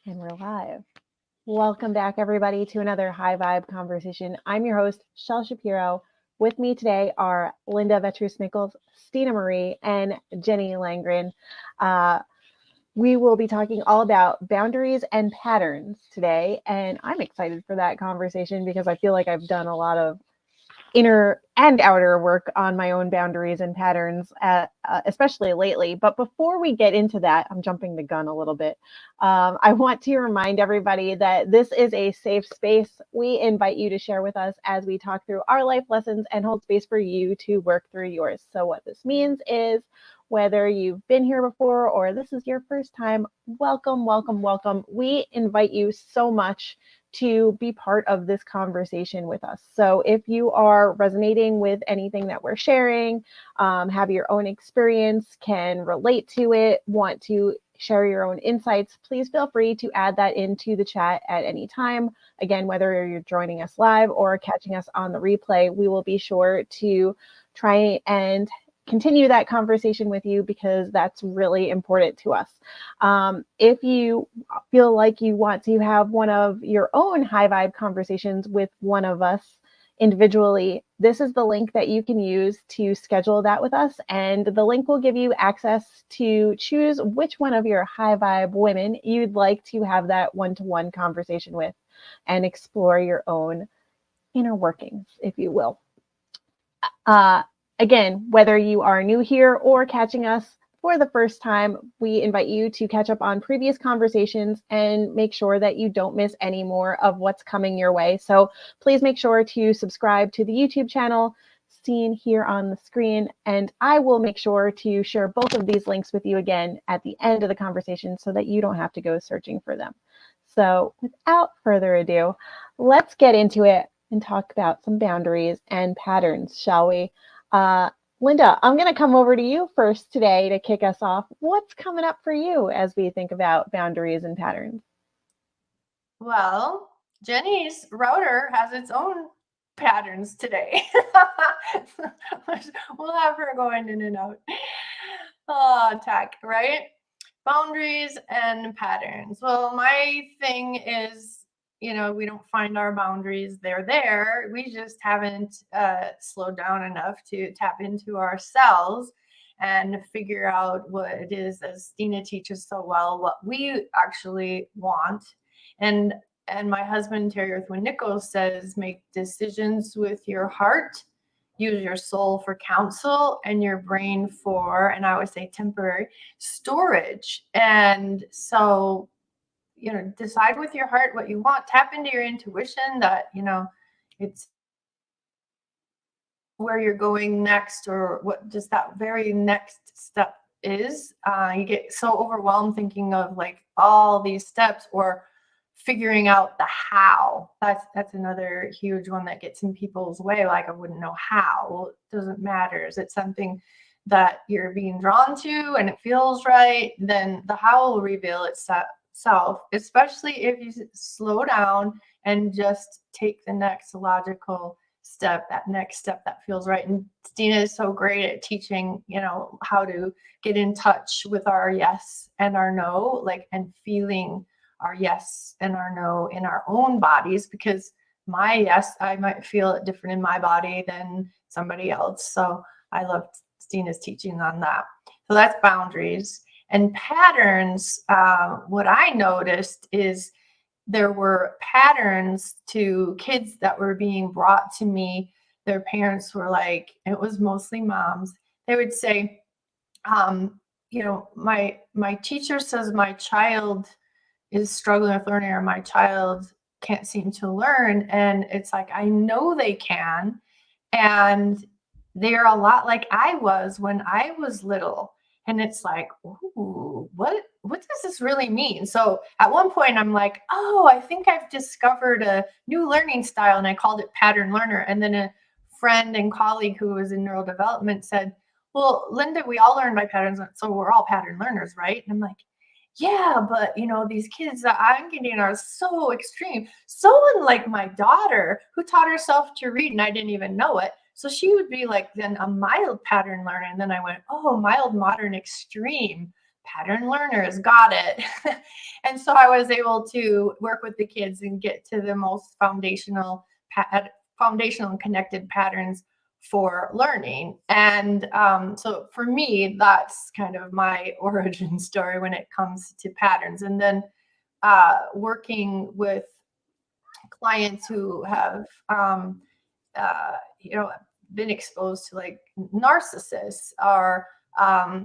And we're live. Welcome back, everybody, to another high vibe conversation. I'm your host, Shel Shapiro. With me today are Linda Vetrus Nichols, Stina Marie, and Jenny Langren. Uh, we will be talking all about boundaries and patterns today. And I'm excited for that conversation because I feel like I've done a lot of inner and outer work on my own boundaries and patterns, especially lately. But before we get into that, I'm jumping the gun a little bit. I want to remind everybody that this is a safe space. We invite you to share with us as we talk through our life lessons and hold space for you to work through yours. So, what this means is whether you've been here before or this is your first time, welcome, welcome, welcome. We invite you so much to be part of this conversation with us. So if you are resonating with anything that we're sharing, have your own experience, can relate to it, want to share your own insights, please feel free to add that into the chat at any time. Again, whether you're joining us live or catching us on the replay, we will be sure to try and continue that conversation with you because that's really important to us. If you feel like you want to have one of your own high vibe conversations with one of us individually, this is the link that you can use to schedule that with us. And the link will give you access to choose which one of your high vibe women you'd like to have that one-to-one conversation with and explore your own inner workings, if you will. Uh, Again, whether you are new here or catching us for the first time, we invite you to catch up on previous conversations and make sure that you don't miss any more of what's coming your way. So please make sure to subscribe to the YouTube channel seen here on the screen, and I will make sure to share both of these links with you again at the end of the conversation so that you don't have to go searching for them. So without further ado, let's get into it and talk about some boundaries and patterns, shall we? Uh, Linda, I'm going to come over to you first today to kick us off. What's coming up for you as we think about boundaries and patterns? Well, Jenny's router has its own patterns today. We'll have her going in and out. Oh, tech, right? Boundaries and patterns. Well, my thing is, we don't find our boundaries. They're there. We just haven't slowed down enough to tap into ourselves and figure out what it is, as Stina teaches so well, what we actually want. And my husband, Terry Earthwind Nichols, says, make decisions with your heart, use your soul for counsel, and your brain for, and I would say temporary, storage. And so, decide with your heart what you want, tap into your intuition that, it's where you're going next or what just that very next step is. You get so overwhelmed thinking of like all these steps or figuring out the how. That's another huge one that gets in people's way. Like, I wouldn't know how. Well, it doesn't matter. Is it something that you're being drawn to and it feels right? Then the how will reveal itself, especially if you slow down and just take the next logical step, that next step that feels right. And Stina is so great at teaching, how to get in touch with our yes and our no, like, and feeling our yes and our no in our own bodies, because my yes, I might feel it different in my body than somebody else. So I love Stina's teaching on that. So that's boundaries. And patterns, what I noticed is there were patterns to kids that were being brought to me. Their parents were like, it was mostly moms. They would say, my teacher says my child is struggling with learning, or my child can't seem to learn. And it's like, I know they can. And they're a lot like I was when I was little. And it's like, ooh, what does this really mean? So at one point I'm like, oh, I think I've discovered a new learning style. And I called it pattern learner. And then a friend and colleague who was in neurodevelopment said, well, Linda, we all learn by patterns. So we're all pattern learners, right? And I'm like, yeah, but these kids that I'm getting are so extreme. So unlike my daughter, who taught herself to read and I didn't even know it. So she would be like then a mild pattern learner. And then I went, oh, mild, modern, extreme. pattern learners, got it. And so I was able to work with the kids and get to the most foundational and connected patterns for learning. And so for me, that's kind of my origin story when it comes to patterns. And then working with clients who have you know, been exposed to like narcissists, or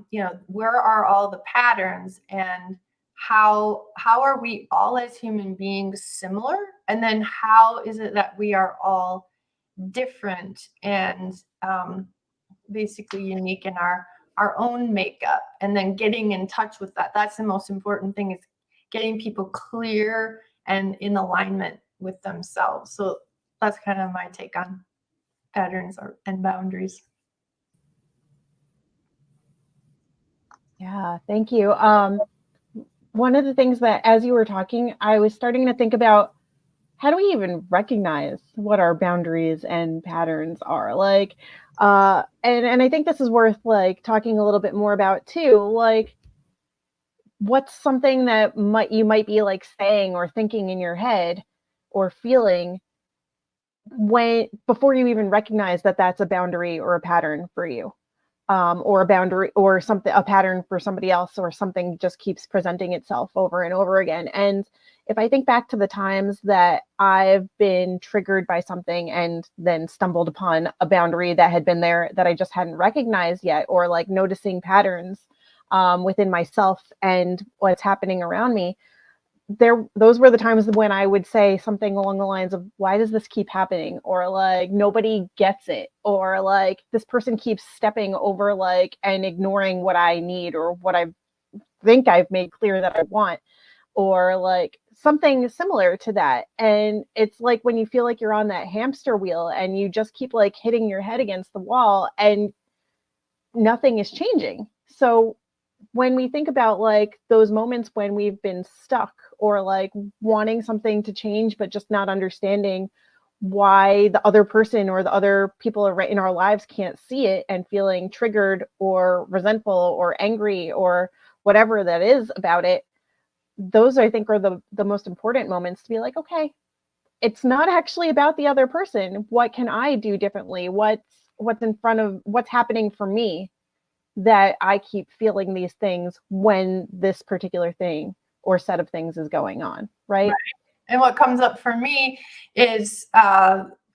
you know, where are all the patterns, and how are we all as human beings similar, and then how is it that we are all different and basically unique in our own makeup, and then getting in touch with that. That's the most important thing, is getting people clear and in alignment with themselves. So that's kind of my take on patterns and boundaries. Yeah, thank you. One of the things that, as you were talking, I was starting to think about, how do we even recognize what our boundaries and patterns are? Like, and I think this is worth like talking a little bit more about too. Like, what's something that you might be like saying or thinking in your head or feeling when, before you even recognize that that's a boundary or a pattern for you, or a boundary or something, a pattern for somebody else, or something just keeps presenting itself over and over again. And if I think back to the times that I've been triggered by something and then stumbled upon a boundary that had been there that I just hadn't recognized yet, or like noticing patterns within myself and what's happening around me, those were the times when I would say something along the lines of, why does this keep happening? Or like, nobody gets it. Or like, this person keeps stepping over like and ignoring what I need, or what I think I've made clear that I want, or like something similar to that. And it's like when you feel like you're on that hamster wheel and you just keep like hitting your head against the wall and nothing is changing. So when we think about like those moments when we've been stuck, or like wanting something to change but just not understanding why the other person or the other people in our lives can't see it, and feeling triggered or resentful or angry or whatever that is about it, those I think are the most important moments to be like, okay, it's not actually about the other person. What can I do differently? What's in front of, what's happening for me that I keep feeling these things when this particular thing or set of things is going on, right? And what comes up for me is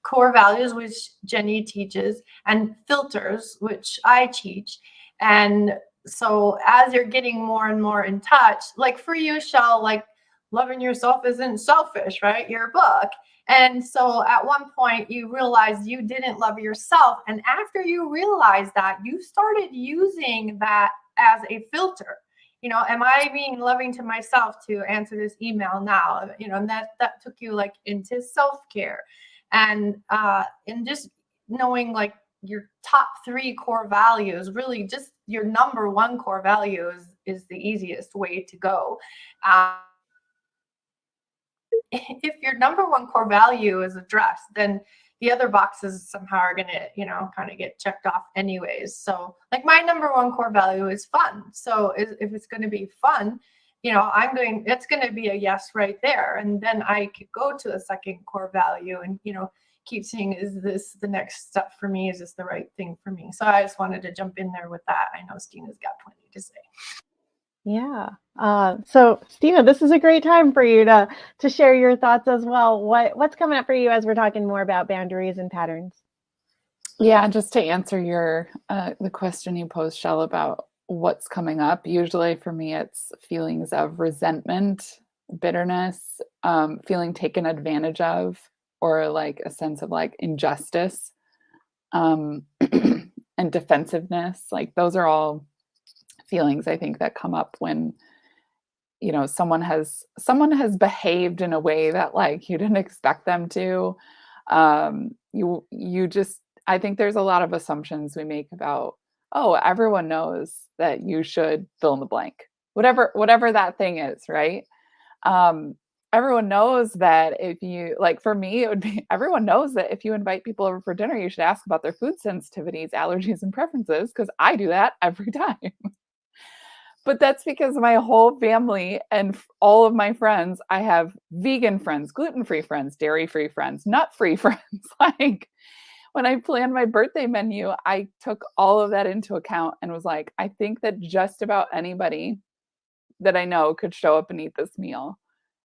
core values, which Jenny teaches, and filters, which I teach. And so as you're getting more and more in touch, like for you, Shell, like loving yourself isn't selfish, right? Your book. And so at one point you realized you didn't love yourself. And after you realized that, you started using that as a filter. You know, am I being loving to myself to answer this email now? You know, and that took you like into self-care, and just knowing like your top 3 core values, really just your number 1 core value is the easiest way to go. If your number 1 core value is addressed, then the other boxes somehow are going to, you know, kind of get checked off anyways. So like my number 1 core value is fun. So if it's going to be fun, you know, it's going to be a yes right there. And then I could go to a second core value and, you know, keep seeing, is this the next step for me? Is this the right thing for me? So I just wanted to jump in there with that. I know Stina's got plenty to say. Yeah. So Stina, this is a great time for you to share your thoughts as well. What's coming up for you as we're talking more about boundaries and patterns? Yeah, just to answer the question you posed, Shell, about what's coming up. Usually for me, it's feelings of resentment, bitterness, feeling taken advantage of, or like a sense of like injustice, and defensiveness. Like those are all feelings I think that come up when, you know, someone has behaved in a way that like you didn't expect them to. You just, I think there's a lot of assumptions we make about, oh, everyone knows that you should fill in the blank, whatever that thing is, right? Everyone knows that if you, like for me, it would be, everyone knows that if you invite people over for dinner, you should ask about their food sensitivities, allergies, and preferences, because I do that every time. But that's because my whole family and all of my friends, I have vegan friends, gluten-free friends, dairy-free friends, nut-free friends. Like when I planned my birthday menu, I took all of that into account and was like, I think that just about anybody that I know could show up and eat this meal.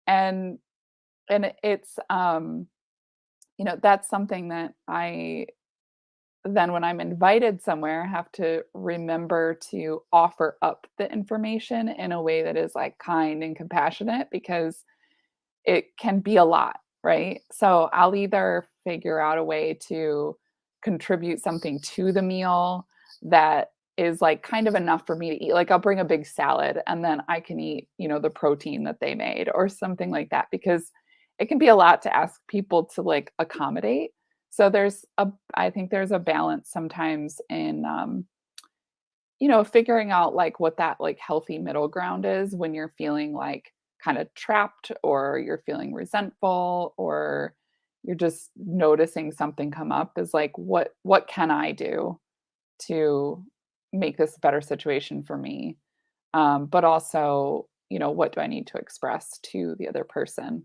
And it's that's something that I then when I'm invited somewhere, I have to remember to offer up the information in a way that is like kind and compassionate because it can be a lot, right? So I'll either figure out a way to contribute something to the meal that is like kind of enough for me to eat. Like I'll bring a big salad and then I can eat, the protein that they made or something like that because it can be a lot to ask people to like accommodate. So I think there's a balance sometimes in figuring out like what that like healthy middle ground is when you're feeling like kind of trapped or you're feeling resentful or you're just noticing something come up is like what can I do to make this a better situation for me, but also what do I need to express to the other person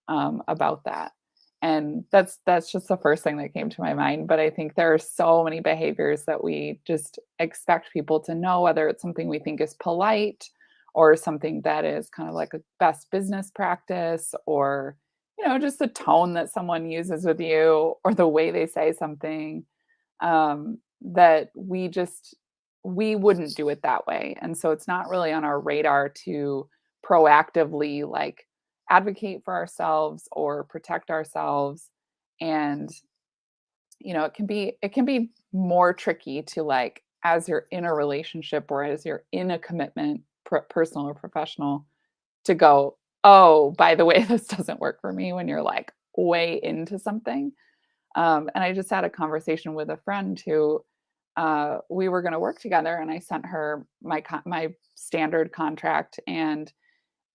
about that. And that's just the first thing that came to my mind. But I think there are so many behaviors that we just expect people to know, whether it's something we think is polite or something that is kind of like a best business practice or just the tone that someone uses with you or the way they say something, that we wouldn't do it that way. And so it's not really on our radar to proactively like advocate for ourselves or protect ourselves. And it can be more tricky to like as you're in a relationship or as you're in a commitment, personal or professional, to go, oh, by the way, this doesn't work for me when you're like way into something. And I just had a conversation with a friend who we were going to work together, and I sent her my standard contract, and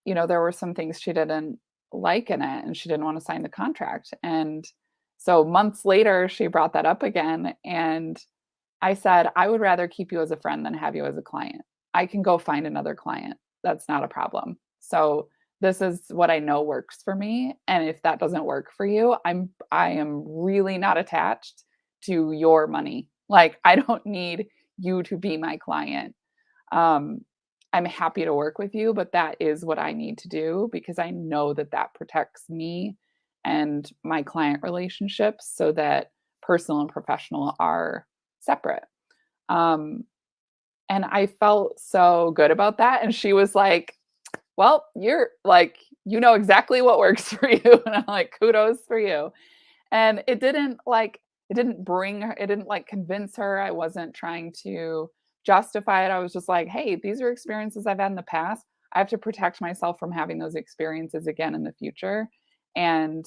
there were some things she didn't like in it, and she didn't want to sign the contract. And so months later, she brought that up again, and I said, I would rather keep you as a friend than have you as a client. I can go find another client. That's not a problem. So this is what I know works for me. And if that doesn't work for you, I am really not attached to your money. Like I don't need you to be my client. Um, I'm happy to work with you, but that is what I need to do because I know that that protects me and my client relationships so that personal and professional are separate. Um, and I felt so good about that. And she was like, well, you're like, exactly what works for you. And I'm like, kudos for you. And it didn't like convince her. I wasn't trying to justify it. I was just like, hey, these are experiences I've had in the past. I have to protect myself from having those experiences again in the future. And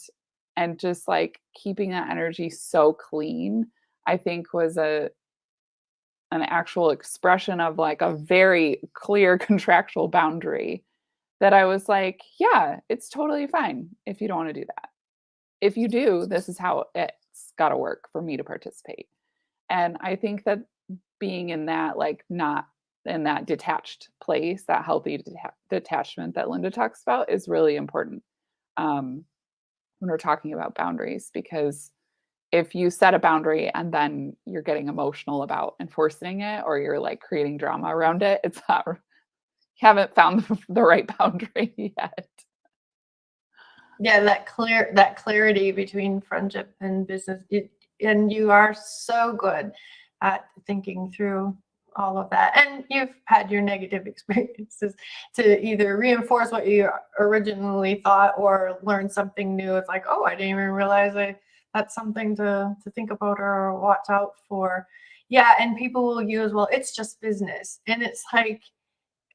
just like keeping that energy so clean, I think was an actual expression of like a very clear contractual boundary that I was like, yeah, it's totally fine if you don't want to do that. If you do, this is how it's got to work for me to participate. And I think that being in that, like, not in that detached place, that healthy detachment that Linda talks about is really important when we're talking about boundaries, because if you set a boundary and then you're getting emotional about enforcing it or you're like creating drama around it, it's not, you haven't found the right boundary yet. Yeah, that clarity between friendship and business. And you are so good at thinking through all of that. And you've had your negative experiences to either reinforce what you originally thought or learn something new. It's like, oh, I didn't even realize that's something to think about or watch out for. Yeah, and people will use, well, it's just business. And it's like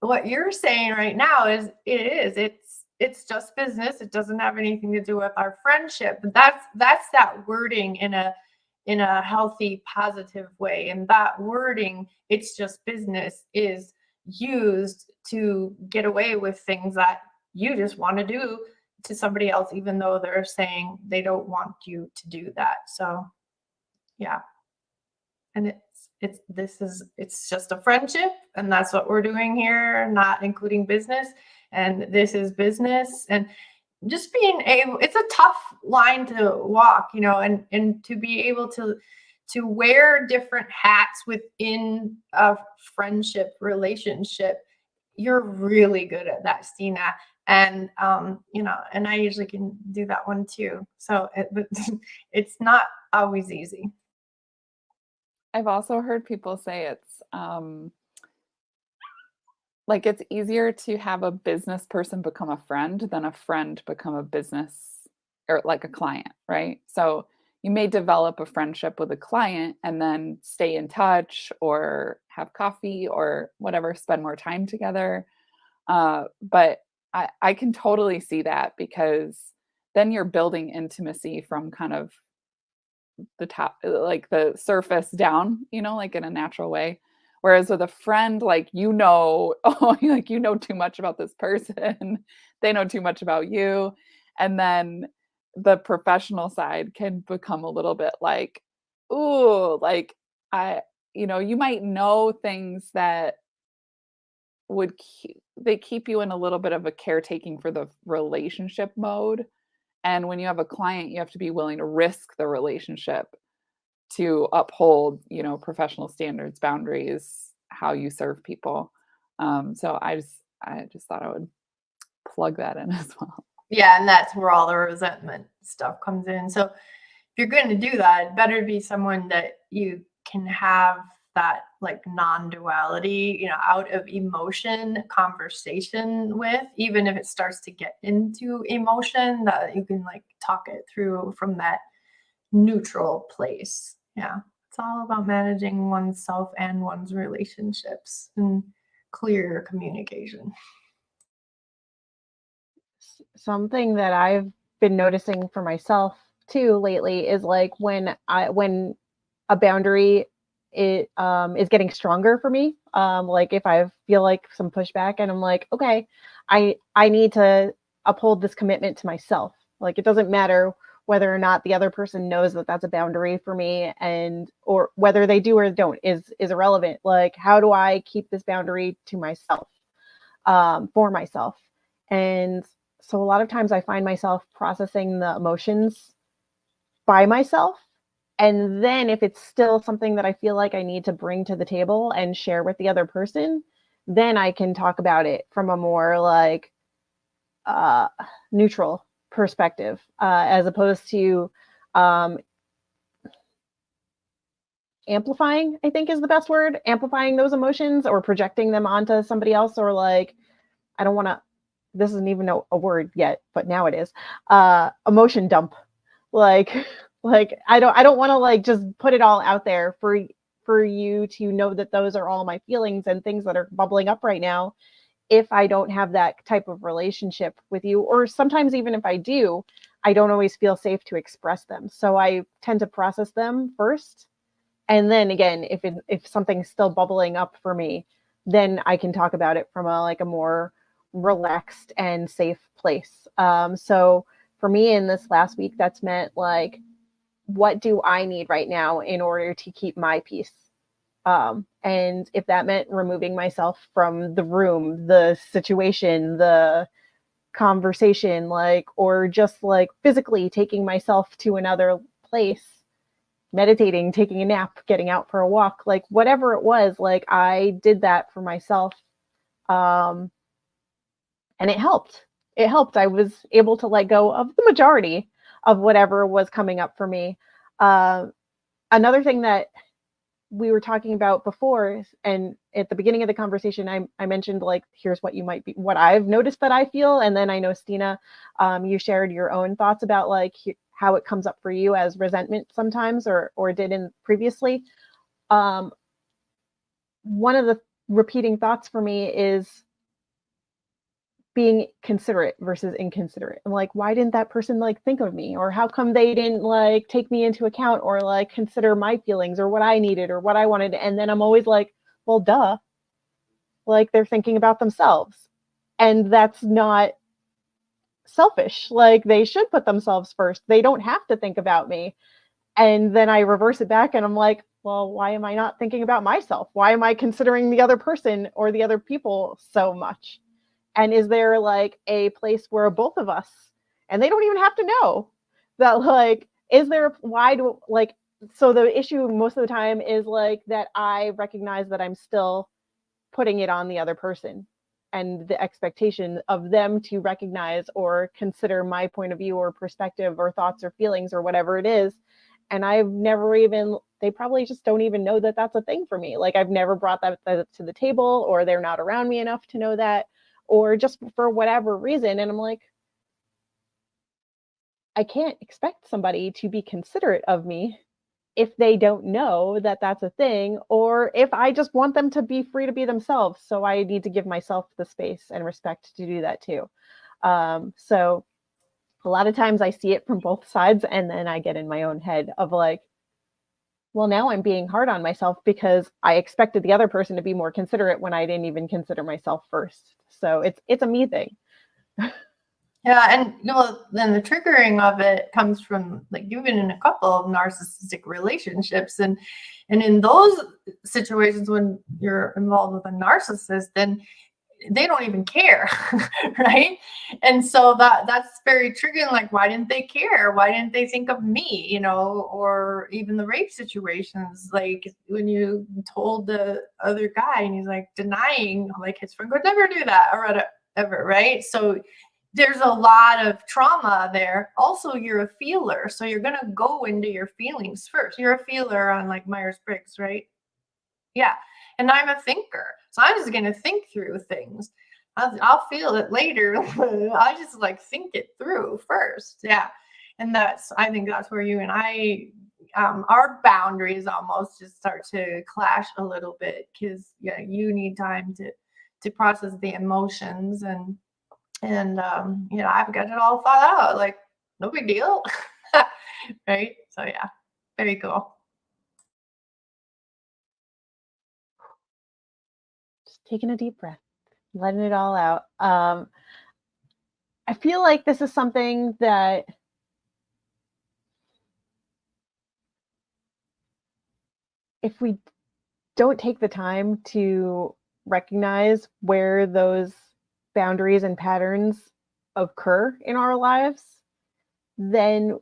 what you're saying right now is it's just business. It doesn't have anything to do with our friendship. But that's that wording in a healthy, positive way. And that wording, it's just business, is used to get away with things that you just want to do to somebody else, even though they're saying they don't want you to do that. So yeah. And it's just a friendship, and that's what we're doing here, not including business, and this is business. And just being able, it's a tough line to walk, and to be able to wear different hats within a friendship relationship. You're really good at that, Stina. And and I usually can do that one too. So but it's not always easy. I've also heard people say it's like it's easier to have a business person become a friend than a friend become a business or like a client, right? So you may develop a friendship with a client and then stay in touch or have coffee or whatever, spend more time together. But I can totally see that, because then you're building intimacy from kind of the top, like the surface down, like in a natural way. Whereas with a friend, oh, like too much about this person, they know too much about you. And then the professional side can become a little bit like, ooh, like you might know things that they keep you in a little bit of a caretaking for the relationship mode. And when you have a client, you have to be willing to risk the relationship to uphold, professional standards, boundaries, how you serve people. So I just thought I would plug that in as well. Yeah, and that's where all the resentment stuff comes in. So if you're going to do that, it better be someone that you can have that like non-duality, out of emotion conversation with, even if it starts to get into emotion, that you can like talk it through from that neutral place. Yeah. It's all about managing oneself and one's relationships and clear communication. Something that I've been noticing for myself too lately is like when a boundary is getting stronger for me. Like if I feel like some pushback and I'm like, okay, I need to uphold this commitment to myself. Like it doesn't matter whether or not the other person knows that that's a boundary for me, or whether they do or don't is irrelevant. Like how do I keep this boundary to myself, for myself? And so a lot of times I find myself processing the emotions by myself. And then if it's still something that I feel like I need to bring to the table and share with the other person, then I can talk about it from a more like neutral perspective, as opposed to amplifying, I think is the best word, amplifying those emotions or projecting them onto somebody else, or like, I don't want to, this isn't even a word yet, but now it is, emotion dump. Like I don't want to like just put it all out there for you to know that those are all my feelings and things that are bubbling up right now, if I don't have that type of relationship with you. Or sometimes even if I do, I don't always feel safe to express them. So I tend to process them first. And then again, if something's still bubbling up for me, then I can talk about it from a more relaxed and safe place. So for me in this last week, that's meant like, what do I need right now in order to keep my peace? And if that meant removing myself from the room, the situation, the conversation, like, or just like physically taking myself to another place, meditating, taking a nap, getting out for a walk, like whatever it was, like I did that for myself. And it helped. It helped. I was able to let go of the majority of whatever was coming up for me. Another thing that we were talking about before, and at the beginning of the conversation, I mentioned like, here's what you might be, what I've noticed that I feel. And then I know Stina, you shared your own thoughts about like how it comes up for you as resentment sometimes, or did in previously. One of the repeating thoughts for me is being considerate versus inconsiderate. I'm like, why didn't that person like think of me? Or how come they didn't like take me into account or like consider my feelings or what I needed or what I wanted? And then I'm always like, well, duh. Like they're thinking about themselves. And that's not selfish. Like they should put themselves first. They don't have to think about me. And then I reverse it back and I'm like, well, why am I not thinking about myself? Why am I considering the other person or the other people so much? And is there like a place where both of us, and they don't even have to know that, like, is there, why do, like, so the issue most of the time is like that I recognize that I'm still putting it on the other person and the expectation of them to recognize or consider my point of view or perspective or thoughts or feelings or whatever it is. And I've never even, they probably just don't even know that that's a thing for me. Like I've never brought that to the table, or they're not around me enough to know that, or just for whatever reason. And I'm like, I can't expect somebody to be considerate of me if they don't know that that's a thing, or if I just want them to be free to be themselves. So I need to give myself the space and respect to do that too. So a lot of times I see it from both sides, and then I get in my own head of like, well, now I'm being hard on myself because I expected the other person to be more considerate when I didn't even consider myself first. So it's a me thing. Yeah, and then the triggering of it comes from like you've been in a couple of narcissistic relationships, and in those situations when you're involved with a narcissist, then they don't even care, right? And so that's very triggering. Like, why didn't they care? Why didn't they think of me? Or even the rape situations, like when you told the other guy and he's like denying, like his friend would never do that or whatever, right? So there's a lot of trauma there. Also, you're a feeler. So you're going to go into your feelings first. You're a feeler on like Myers-Briggs, right? Yeah. And I'm a thinker. So I'm just going to think through things. I'll feel it later. I just like think it through first. Yeah. And I think that's where you and I, our boundaries almost just start to clash a little bit, because yeah, you need time to process the emotions, and I've got it all thought out, like no big deal. Right. So yeah, very cool. Just taking a deep breath, letting it all out. I feel like this is something that if we don't take the time to recognize where those boundaries and patterns occur in our lives, then,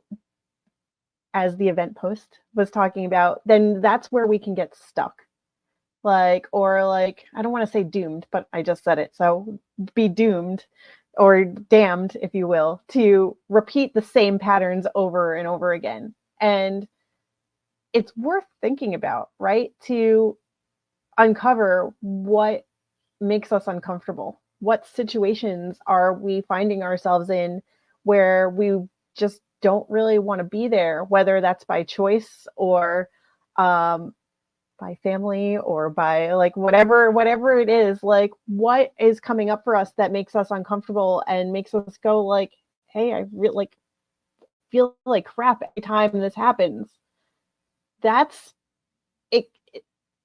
as the event post was talking about, then that's where we can get stuck. I don't want to say doomed, but I just said it. So be doomed or damned, if you will, to repeat the same patterns over and over again. And it's worth thinking about, right? To uncover what makes us uncomfortable. What situations are we finding ourselves in where we just don't really want to be there, whether that's by choice or by family or by like whatever it is, like what is coming up for us that makes us uncomfortable and makes us go like, hey, I really like feel like crap every time this happens. That's it,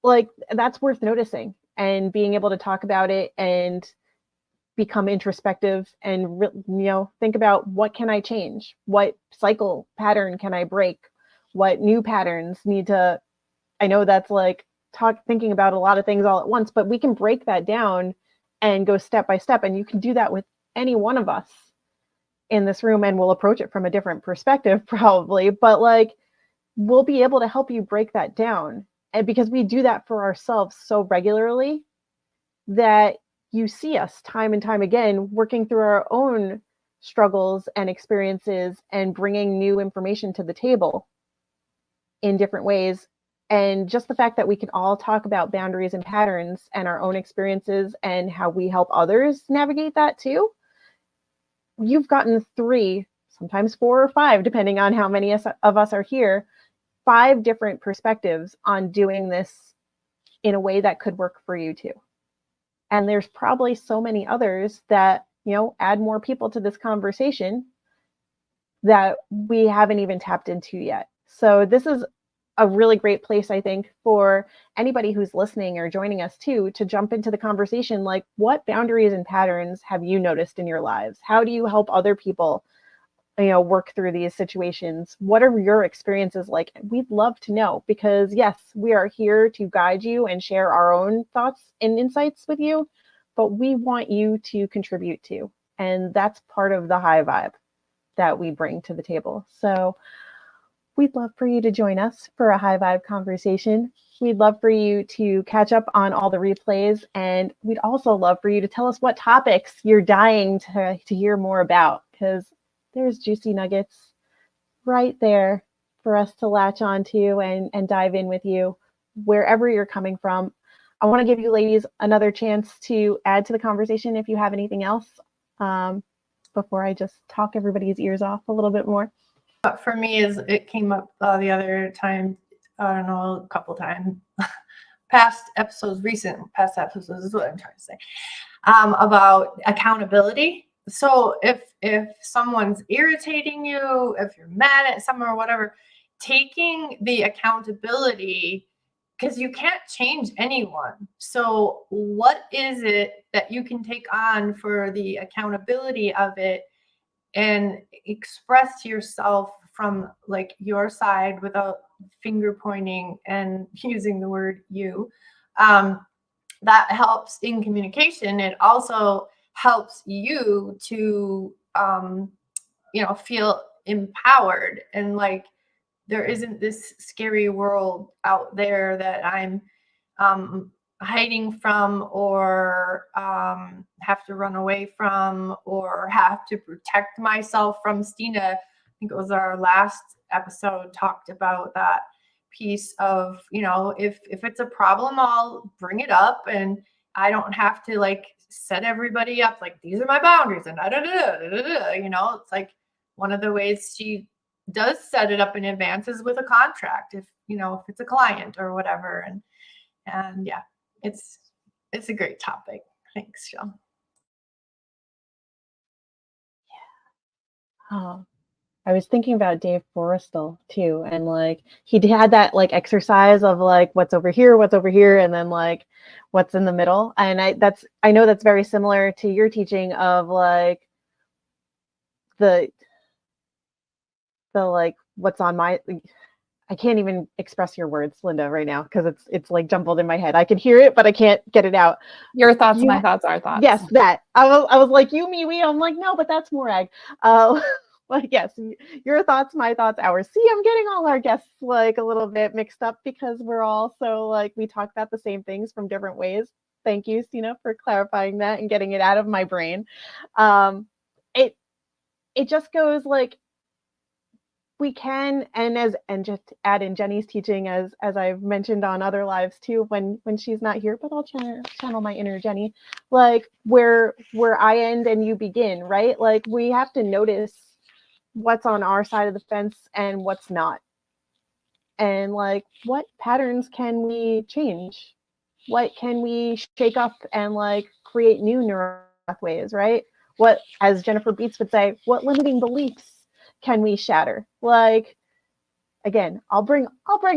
like that's worth noticing and being able to talk about it and become introspective and think about what can I change, what cycle pattern can I break, what new patterns need to. I know that's like thinking about a lot of things all at once, but we can break that down and go step by step, and you can do that with any one of us in this room, and we'll approach it from a different perspective probably, but like we'll be able to help you break that down. And because we do that for ourselves so regularly that you see us time and time again working through our own struggles and experiences and bringing new information to the table in different ways. And just the fact that we can all talk about boundaries and patterns and our own experiences and how we help others navigate that too. You've gotten 3, sometimes 4 or 5, depending on how many of us are here, 5 different perspectives on doing this in a way that could work for you too. And there's probably so many others that, add more people to this conversation that we haven't even tapped into yet. So this is a really great place, I think, for anybody who's listening or joining us too, to jump into the conversation. Like, what boundaries and patterns have you noticed in your lives? How do you help other people work through these situations. What are your experiences like? We'd love to know, because yes, we are here to guide you and share our own thoughts and insights with you, but we want you to contribute too. And that's part of the high vibe that we bring to the table. So we'd love for you to join us for a high vibe conversation. We'd love for you to catch up on all the replays. And we'd also love for you to tell us what topics you're dying to hear more about, because there's juicy nuggets right there for us to latch onto and dive in with you wherever you're coming from. I want to give you ladies another chance to add to the conversation if you have anything else, before I just talk everybody's ears off a little bit more. For me, is it came up the other time, I don't know, a couple times, recent past episodes is what I'm trying to say, about accountability. So if someone's irritating you, if you're mad at someone or whatever, taking the accountability, because you can't change anyone. So what is it that you can take on for the accountability of it and express yourself from like your side without finger pointing and using the word you? That helps in communication. It also helps you to feel empowered, and like there isn't this scary world out there that I'm hiding from, or have to run away from, or have to protect myself from. Stina, I think it was our last episode, talked about that piece of, if it's a problem, I'll bring it up, and I don't have to like set everybody up like these are my boundaries and it's like one of the ways she does set it up in advance is with a contract, if it's a client or whatever. And yeah, it's a great topic. Thanks, Jill. Oh, I was thinking about Dave Forrestal too, and like he had that like exercise of like what's over here, and then like what's in the middle. And I know that's very similar to your teaching of like the like what's on my. I can't even express your words, Linda, right now, because it's like jumbled in my head. I can hear it, but I can't get it out. Your thoughts, my thoughts, our thoughts. Yes, that. I was like, you, me, we. I'm like, no, but that's Morag. Like, yes, your thoughts, my thoughts, ours. See, I'm getting all our guests like a little bit mixed up because we're all so like we talk about the same things from different ways. Thank you, Stina, for clarifying that and getting it out of my brain. It just goes like we can, and just add in Jenny's teaching, as I've mentioned on other lives too, when she's not here, but I'll channel my inner Jenny, like where I end and you begin, right? Like we have to notice what's on our side of the fence and what's not, and like what patterns can we change, what can we shake up and like create new neural pathways, right? What, as Jennifer Beats would say, what limiting beliefs can we shatter? Like, again, I'll bring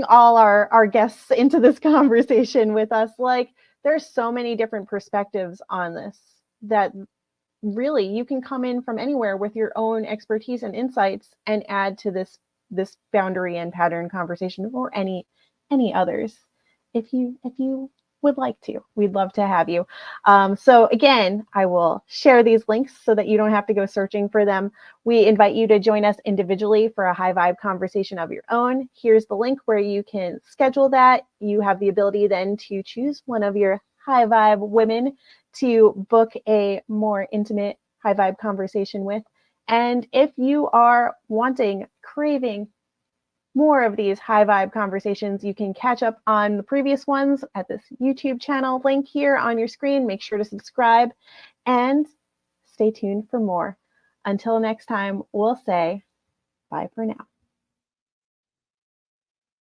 all our guests into this conversation with us. Like, there's so many different perspectives on this that really you can come in from anywhere with your own expertise and insights and add to this boundary and pattern conversation, or any others if you would like to. We'd love to have you. So again, I will share these links so that you don't have to go searching for them. We invite you to join us individually for a high vibe conversation of your own. Here's the link where you can schedule that. You have the ability then to choose one of your high vibe women to book a more intimate high vibe conversation with. And if you are craving more of these high vibe conversations, you can catch up on the previous ones at this YouTube channel link here on your screen. Make sure to subscribe and stay tuned for more. Until next time, we'll say bye for now.